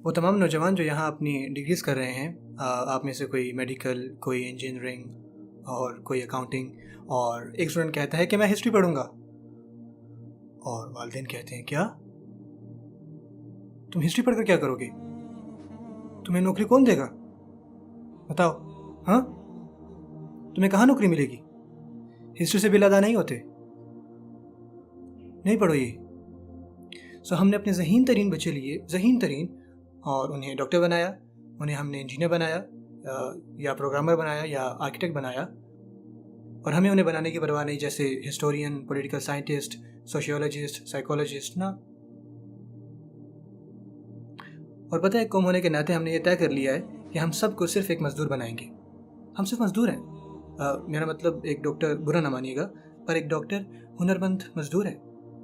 وہ تمام نوجوان جو یہاں اپنی ڈگریز کر رہے ہیں، آپ میں سے کوئی میڈیکل، کوئی انجینئرنگ اور کوئی اکاؤنٹنگ، اور ایک اسٹوڈنٹ کہتا ہے کہ میں ہسٹری پڑھوں گا، اور والدین کہتے ہیں کیا تم ہسٹری پڑھ کر کیا کرو گے؟ تمہیں نوکری کون دے گا؟ بتاؤ، ہاں تمہیں کہاں نوکری ملے گی؟ ہسٹری سے بل ادا نہیں ہوتے، نہیں پڑھو یہ۔ سو ہم نے اپنے ذہین ترین بچے لیے، ذہین ترین، اور انہیں ڈاکٹر بنایا، انہیں ہم نے انجینئر بنایا یا پروگرامر بنایا یا آرکیٹیکٹ بنایا، اور ہمیں انہیں بنانے کی پرواہ نہیں جیسے historian, political scientist, sociologist, psychologist نا۔ اور پتہ ہے، قوم ہونے کے ناطے ہم نے یہ طے کر لیا ہے کہ ہم سب کو صرف ایک مزدور بنائیں گے۔ ہم صرف مزدور ہیں، میرا مطلب ایک ڈاکٹر برا نہ مانیے گا، پر ایک ڈاکٹر ہنرمند مزدور ہے۔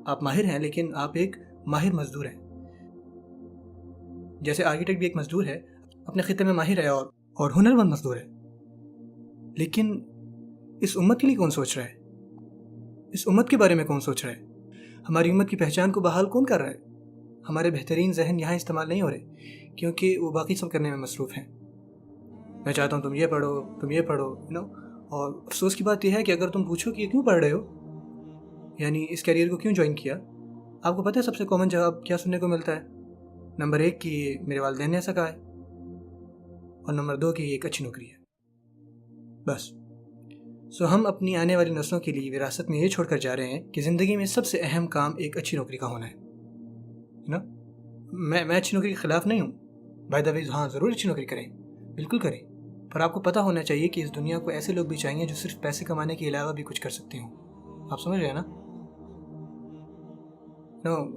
آپ ماہر ہیں لیکن آپ ایک ماہر مزدور ہیں۔ جیسے آرکیٹیکٹ بھی ایک مزدور ہے، اپنے خطے میں ماہر ہے اور ہنرمند مزدور ہے۔ لیکن اس امت کے لیے کون سوچ رہا ہے؟ اس امت کے بارے میں کون سوچ رہا ہے؟ ہماری امت کی پہچان کو بحال کون کر رہا ہے؟ ہمارے بہترین ذہن یہاں استعمال نہیں ہو رہے کیونکہ وہ باقی سب کرنے میں مصروف ہیں۔ میں چاہتا ہوں تم یہ پڑھو، تم یہ پڑھو، اور افسوس کی بات یہ ہے کہ اگر تم پوچھو کہ یہ کیوں پڑھ رہے ہو، یعنی اس کیریئر کو کیوں جوائن کیا، آپ کو پتہ ہے سب سے کامن جواب کیا سننے کو ملتا ہے؟ نمبر 1 کہ میرے والدین نے ایسا کہا ہے، اور نمبر 2 کہ یہ ایک اچھی نوکری ہے، بس۔ سو ہم اپنی آنے والی نسلوں کے لیے وراثت میں یہ چھوڑ کر جا رہے ہیں کہ زندگی میں سب سے اہم کام ایک اچھی نوکری کا ہونا ہے نا۔ میں اچھی نوکری کے خلاف نہیں ہوں، بائی دا وے، ہاں ضرور اچھی نوکری کریں، بالکل کریں، پر آپ کو پتہ ہونا چاہیے کہ اس دنیا کو ایسے لوگ بھی چاہیے جو صرف پیسے کمانے کے علاوہ بھی کچھ کر سکتے ہوں۔ آپ سمجھ رہے ہیں نا؟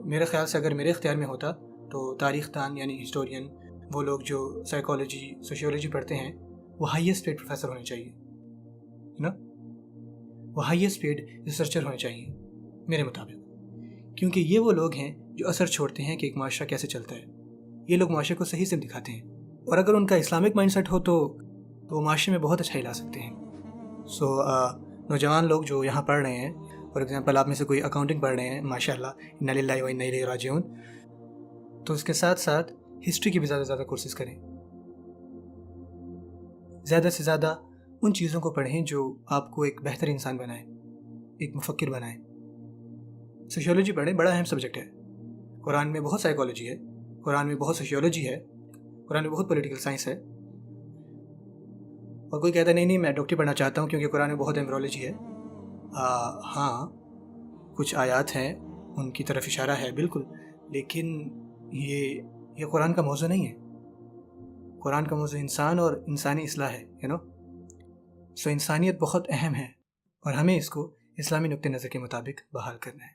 میرے خیال سے اگر میرے اختیار میں ہوتا تو تاریخ دان یعنی ہسٹورین، وہ لوگ جو سائیکالوجی، سوشیولوجی پڑھتے ہیں، وہ ہائیسٹ پیڈ پروفیسر ہونے چاہیے نا، وہ ہائیسٹ پیڈ ریسرچر ہونے چاہیے میرے مطابق، کیونکہ یہ وہ لوگ ہیں جو اثر چھوڑتے ہیں کہ ایک معاشرہ کیسے چلتا ہے۔ یہ لوگ معاشرے کو صحیح سے دکھاتے ہیں، اور اگر ان کا اسلامک مائنڈ سیٹ ہو تو وہ معاشرے میں بہت اچھائی لا سکتے ہیں۔ سو نوجوان لوگ جو یہاں پڑھ رہے ہیں، فار ایگزامپل آپ میں سے کوئی اکاؤنٹنگ پڑھ رہے ہیں، ماشاء اللہ، انا للہ و انا الیہ راجعون، تو اس کے ساتھ ساتھ ہسٹری کی بھی زیادہ سے زیادہ کورسز کریں، زیادہ سے زیادہ ان چیزوں کو پڑھیں جو آپ کو ایک بہتر انسان بنائیں، ایک مفکر بنائیں۔ سوشیولوجی پڑھیں، بڑا اہم سبجیکٹ ہے۔ قرآن میں بہت سائیکالوجی ہے، قرآن میں بہت سوشیولوجی ہے، قرآن میں بہت پولیٹیکل سائنس ہے، اور کوئی کہتا ہے نہیں میں ڈاکٹری پڑھنا چاہتا ہوں کیونکہ قرآن میں بہت ایمبرولوجی ہے۔ ہاں کچھ آیات ہیں ان کی طرف اشارہ ہے بالکل، لیکن یہ قرآن کا موضوع نہیں ہے۔ قرآن کا موضوع انسان اور انسانی اصلاح ہے، سو انسانیت بہت اہم ہے، اور ہمیں اس کو اسلامی نقطہ نظر کے مطابق بحال کرنا ہے۔